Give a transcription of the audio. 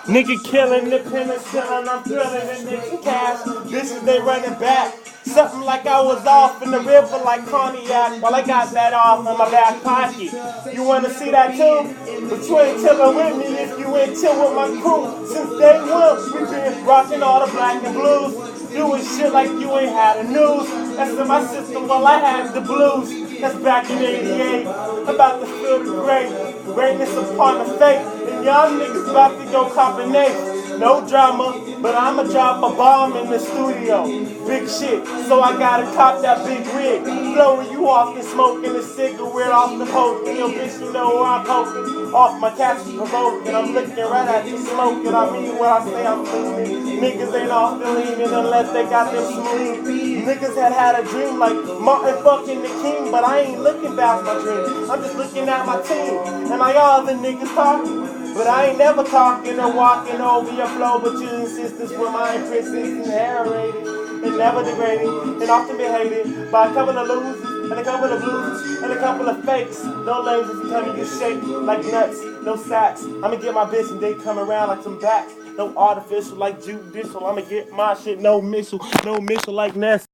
Nigga killing the penicillin, I'm drilling the nigga cash. Bitches, they running back. Something like I was off in the river like cognac. Well, I got that off in my back pocket. You wanna see that too? But you ain't chillin' with me if you ain't chill with my crew. Since day one, we been rocking all the black and blues. Doing shit like you ain't had the news. That's in my system while I had the blues. That's back in '88. About to feel the greatness upon the fate. And y'all niggas about to go cop an eight. No drama, but I'ma drop a bomb in the studio. Big shit, so I gotta cop that big rig. Blowing you off and smoking a cigarette off the poke. Yo, bitch, you know where I'm poking. Off my cats is provoking. I'm looking right at you smoking. I mean what I say, I'm feeling. Niggas ain't off the leaning unless they got them smooth. Niggas had a dream like Martin fucking the King, but I ain't looking past my dream. I'm just looking at my team. And my other niggas talking. But I ain't never talking or walking over your flow, but your insistence with my persistence inherited and never degraded and often been hated by a couple of losers and a couple of blues and a couple of fakes. No lasers telling you shake like nuts, no sacks. I'ma get my bitch and they come around like some bats. No artificial like judicial. I'ma get my shit, no missile like Ness.